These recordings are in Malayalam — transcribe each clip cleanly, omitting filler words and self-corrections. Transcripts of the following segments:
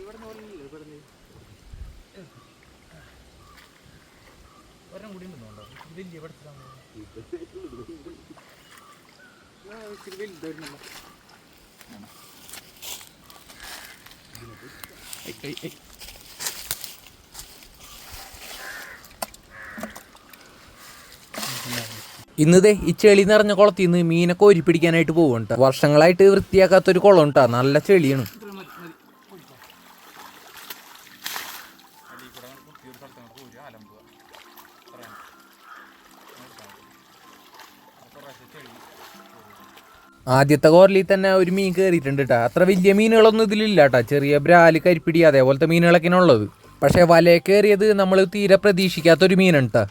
ഒരെണ്ണം കൂടി ഉണ്ടോ വലിയ പഠിച്ചാൽ ഇന്നതേ ഈ ചെളി നിറഞ്ഞ കുളത്തിൽ നിന്ന് മീനൊക്കെ ഒരി പിടിക്കാനായിട്ട് പോകുന്നുണ്ട്. വർഷങ്ങളായിട്ട് വൃത്തിയാക്കാത്തൊരു കുളം ഉണ്ടാ, നല്ല ചെളിയാണ്. ആദ്യത്തെ കോരലിൽ തന്നെ ഒരു മീൻ കയറിയിട്ടുണ്ട് കേട്ടോ. അത്ര വലിയ മീനുകളൊന്നും ഇതിലില്ല കേട്ടോ. ചെറിയ ബ്രാല്, കരിപ്പിടി അതേപോലത്തെ മീനുകളൊക്കെയാണ് ഉള്ളത്. പക്ഷെ വലയെ കയറിയത് നമ്മൾ തീരെ പ്രതീക്ഷിക്കാത്തൊരു മീനാണ് കേട്ടോ.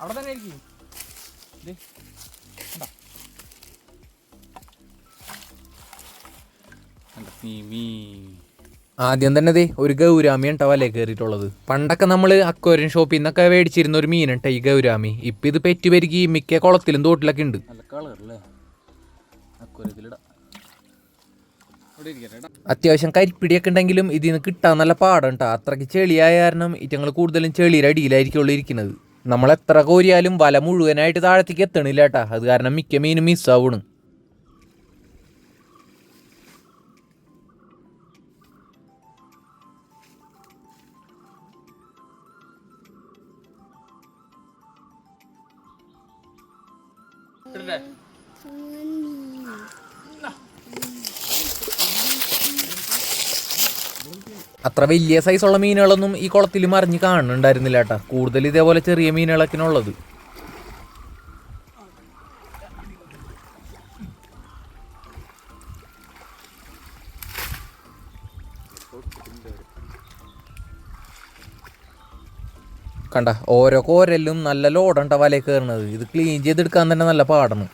അവിടെ തന്നെ ആയിരിക്കും. ആദ്യം തന്നെ ഒരു ഗൗരാമി ഉണ്ടോ വലയെ കയറിയിട്ടുള്ളത്. പണ്ടൊക്കെ നമ്മൾ അക്വേറിയം ഷോപ്പിൽ നിന്നൊക്കെ മേടിച്ചിരുന്ന ഒരു മീനുണ്ട് ഈ ഗൗരാമി. ഇപ്പം ഇത് പെറ്റുപെരുകി മിക്ക കുളത്തിലും തോട്ടിലൊക്കെ ഉണ്ട്. അത്യാവശ്യം കരിപ്പിടിയൊക്കെ ഉണ്ടെങ്കിലും ഇതിൽ നിന്ന് കിട്ടാൻ നല്ല പാടുണ്ട്. അത്രയ്ക്ക് ചെളിയായ കാരണം ഇറ്റങ്ങൾ കൂടുതലും ചെളിയുടെ അടിയിലായിരിക്കുള്ളൂ ഇരിക്കുന്നത്. നമ്മൾ എത്ര കോരിയാലും വല മുഴുവനായിട്ട് താഴത്തേക്ക് എത്തണില്ല കേട്ടാ. അത് കാരണം മിക്ക മീനും മിസ്സാവണം. അത്ര വലിയ സൈസുള്ള മീനുകളൊന്നും ഈ കുളത്തിൽ മറിഞ്ഞ് കാണുന്നുണ്ടായിരുന്നില്ല കേട്ടാ. കൂടുതൽ ഇതേപോലെ ചെറിയ മീനുകളൊക്കെ ഉള്ളത്. കണ്ട ഓരോ കോരലും നല്ല ലോഡുണ്ട വലയിൽ കയറുന്നത്. ഇത് ക്ലീൻ ചെയ്തെടുക്കാൻ തന്നെ നല്ല പാടാണ്.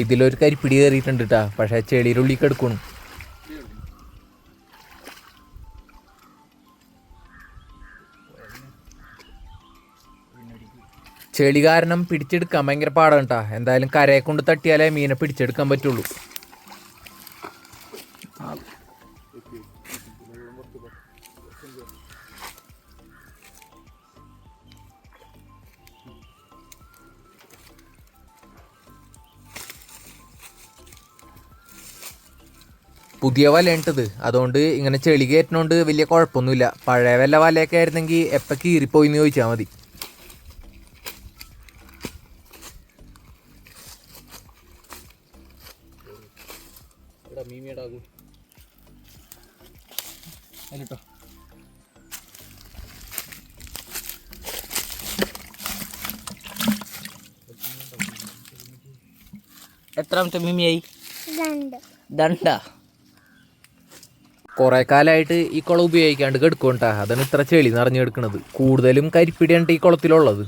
ഇതിലൊരു കരിപ്പിടി കയറിയിട്ടുണ്ട് കേട്ടാ. പക്ഷെ ചെളിയുടെ ഉള്ളിൽ കിടക്കണം. ചെളി കാരണം പിടിച്ചെടുക്കാൻ ഭയങ്കര പാടാണ് കേട്ടാ. എന്തായാലും കരയെ കൊണ്ട് തട്ടിയാലേ മീനെ പിടിച്ചെടുക്കാൻ പറ്റുള്ളൂ. പുതിയ വലയിട്ടത്, അതുകൊണ്ട് ഇങ്ങനെ ചെളി കയറ്റുന്നോണ്ട് വലിയ കുഴപ്പമൊന്നുമില്ല. പഴയ വല്ല വലയൊക്കെ ആയിരുന്നെങ്കിൽ എപ്പോൾ കീറിപ്പോയിന്ന് ചോദിച്ചാൽ മതി. എത്രാമത്തെ മീമിയായി? ദണ്ട. കുറെ കാലമായിട്ട് ഈ കുളം ഉപയോഗിക്കാണ്ട് കെടുക്കണ്ടാ. അതാണ് ഇത്ര ചെളി നിറഞ്ഞു കിടക്കുന്നത്. കൂടുതലും കരിപ്പിടിയാണ് ഈ കുളത്തിലുള്ളത്.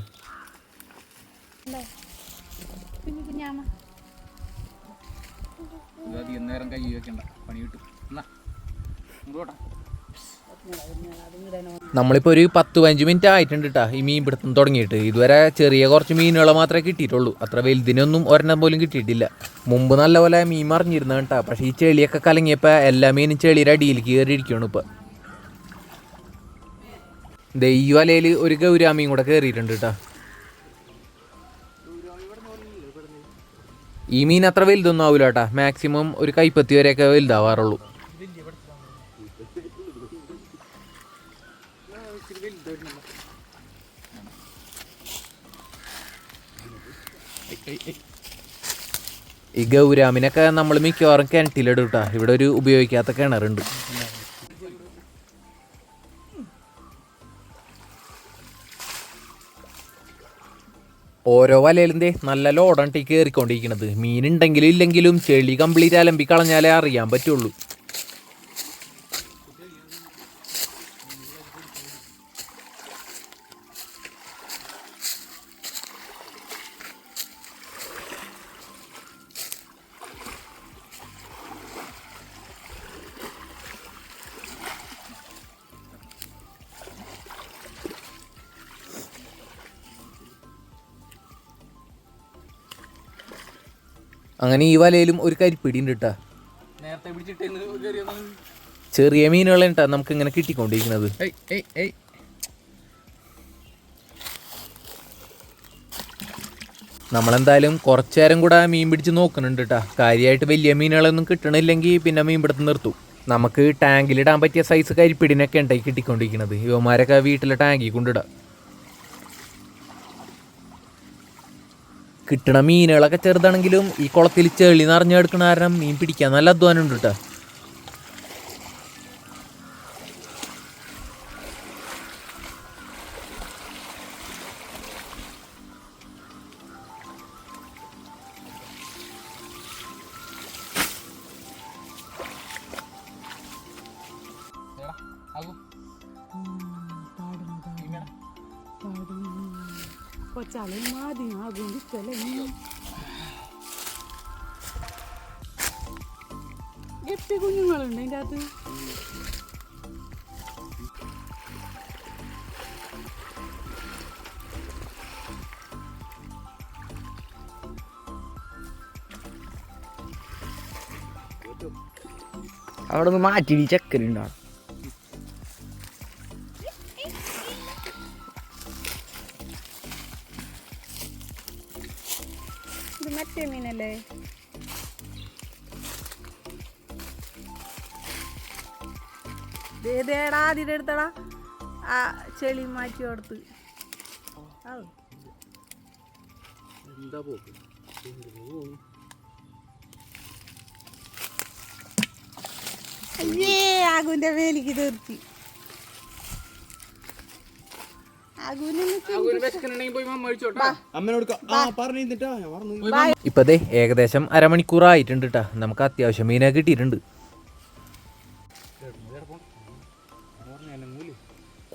നമ്മളിപ്പോൾ ഒരു 10-15 മിനിറ്റ് ആയിട്ടുണ്ട് കേട്ടാ ഈ മീൻ പിടുത്തം തുടങ്ങിയിട്ട്. ഇതുവരെ ചെറിയ കുറച്ച് മീനുകളെ മാത്രമേ കിട്ടിയിട്ടുള്ളൂ. അത്ര വലുതിനൊന്നും ഒരെണ്ണം പോലും കിട്ടിയിട്ടില്ല. മുമ്പ് നല്ലപോലെ മീൻ മറിഞ്ഞിരുന്ന കേട്ടാ. പക്ഷേ ഈ ചെളിയൊക്കെ കലങ്ങിയപ്പോൾ എല്ലാ മീനും ചെളിയുടെ അടിയിലേക്ക് കയറിയിരിക്കുകയാണ് ഇപ്പം. ഈ വലയിൽ ഒരു ഗൗരാമിയും കൂടെ കയറിയിട്ടുണ്ട് കേട്ടാ. ഈ മീൻ അത്ര വലുതൊന്നും ആവില്ല കേട്ടാ. മാക്സിമം ഒരു കൈപ്പത്തി വരെയൊക്കെ വലുതാവാറുള്ളൂ. ഈ ഗൗരാമിനൊക്കെ നമ്മൾ മിക്കവാറും കിണറ്റിലിടും കേട്ടാ. ഇവിടെ ഒരു ഉപയോഗിക്കാത്ത കിണറുണ്ട്. ഓരോ വലയിലും നല്ല ലോഡാണ് ടീ കയറിക്കൊണ്ടിരിക്കുന്നത്. മീനുണ്ടെങ്കിലും ഇല്ലെങ്കിലും ചെളി കംപ്ലീറ്റ് അലമ്പി കളഞ്ഞാലേ അറിയാൻ പറ്റുള്ളൂ. അങ്ങനെ ഈ വലയിലും ഒരു കരിപ്പിടി ഉണ്ട് കേട്ടാ. നേരത്തെ പിടിച്ചിട്ട് ചെറിയ മീനുകളാണ് കേട്ടാ നമുക്ക് ഇങ്ങനെ കിട്ടിക്കൊണ്ടിരിക്കുന്നത്. നമ്മളെന്തായാലും കുറച്ചു നേരം കൂടെ മീൻ പിടിച്ച് നോക്കുന്നുണ്ട് കേട്ടാ. കാര്യമായിട്ട് വലിയ മീനുകളൊന്നും കിട്ടണില്ലെങ്കിൽ പിന്നെ മീൻ പിടുത്തം നിർത്തും. നമുക്ക് ടാങ്കിലിടാൻ പറ്റിയ സൈസ് കരിപ്പിടിനൊക്കെ ഉണ്ടായി കിട്ടിക്കൊണ്ടിരിക്കുന്നത്. ഇവന്മാരൊക്കെ വീട്ടിലെ ടാങ്കിൽ കൊണ്ടിടാം. കിട്ടണ മീനുകളൊക്കെ ചെറുതാണെങ്കിലും ഈ കുളത്തിൽ ചെളി നിറഞ്ഞെടുക്കണ കാരണം മീൻ പിടിക്കാൻ നല്ല അധ്വാനം ഉണ്ട് കേട്ടോ. കുഞ്ഞുങ്ങളുണ്ട് അതിൻ്റെ അകത്ത്. അവിടെ നിന്ന് മാറ്റി ചക്കരുണ്ടാവും. ഇത് മറ്റേ മീനല്ലേ? േടാ അതിൻ്റെ എടുത്തടാ ആ ചെളി മാറ്റി കൊടുത്ത്. അയ്യേ ആകുവിന്റെ വേലിക്ക് തീർത്തി. ഇപ്പതേ ഏകദേശം അരമണിക്കൂറായിട്ടുണ്ട് കേട്ടാ. നമുക്ക് അത്യാവശ്യം മീനെ കിട്ടിയിട്ടുണ്ട്.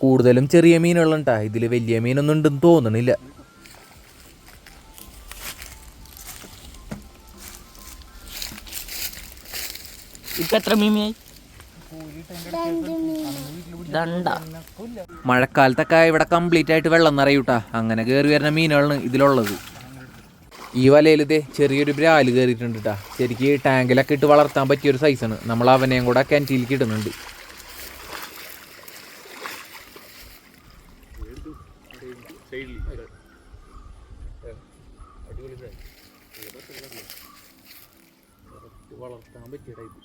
കൂടുതലും ചെറിയ മീനുകളുണ്ടാ. ഇതിൽ വലിയ മീനൊന്നും ഉണ്ടെന്ന് തോന്നണില്ല. ഇപ്പൊ എത്ര മീമിയായി? മഴക്കാലത്തൊക്കെ ഇവിടെ കംപ്ലീറ്റ് ആയിട്ട് വെള്ളം നിറയൂട്ടാ. അങ്ങനെ കയറി വരുന്ന മീനുകളാണ് ഇതിലുള്ളത്. ഈ വലയിൽ ഇതേ ചെറിയൊരു ബ്രാല് കയറിയിട്ടുണ്ട് കേട്ടാ. ശരിക്ക് ടാങ്കിലൊക്കെ ഇട്ട് വളർത്താൻ പറ്റിയൊരു സൈസാണ്. നമ്മൾ അവനെയും കൂടെ കിണറ്റിലേക്ക് ഇടുന്നുണ്ട്. വളർത്താൻ പറ്റിയ ടൈപ്പ്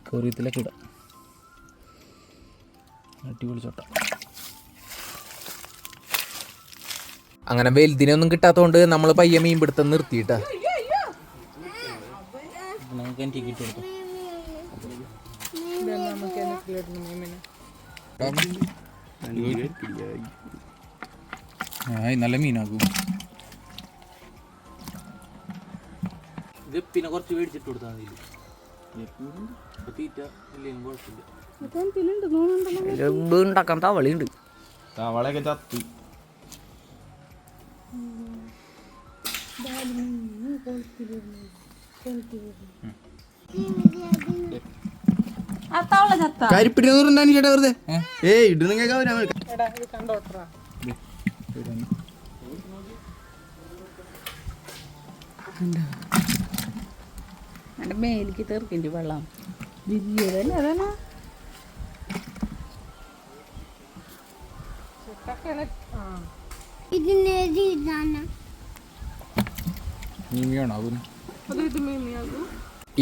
കറിയത്തിലൊക്കെ ഇടാം. അടിപൊളി ചോട്ട. അങ്ങനെ വലുതിനൊന്നും കിട്ടാത്തതുകൊണ്ട് നമ്മൾ പയ്യെ മീൻ പിടുത്തം നിർത്തിയിട്ടാ. നല്ല മീനാകും. പിന്നെ കുറച്ച് മേടിച്ചിട്ട് കൊടുത്താൽ മതി. ഉണ്ടാക്കാൻ തവളയുണ്ട്. തവളയൊക്കെ ചത്തു. കരിപ്പിടി ചേട്ടാ വെറുതെ ഇടുന്ന കണ്ടോട്ടാ. എൻ്റെ മേലിക്ക് തീർക്കില്ല വെള്ളം. വലിയതല്ലേ അതാണ്.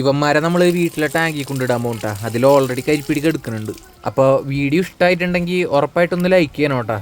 ഇവന്മാരെ നമ്മൾ വീട്ടിലെ ടാങ്കിൽ കൊണ്ടിടാൻ പോകട്ടാ. അതിൽ ഓൾറെഡി കരിപ്പിടി എടുക്കുന്നുണ്ട്. അപ്പോൾ വീഡിയോ ഇഷ്ടമായിട്ടുണ്ടെങ്കിൽ ഉറപ്പായിട്ടൊന്ന് ലൈക്ക് ചെയ്യണം കേട്ടോ.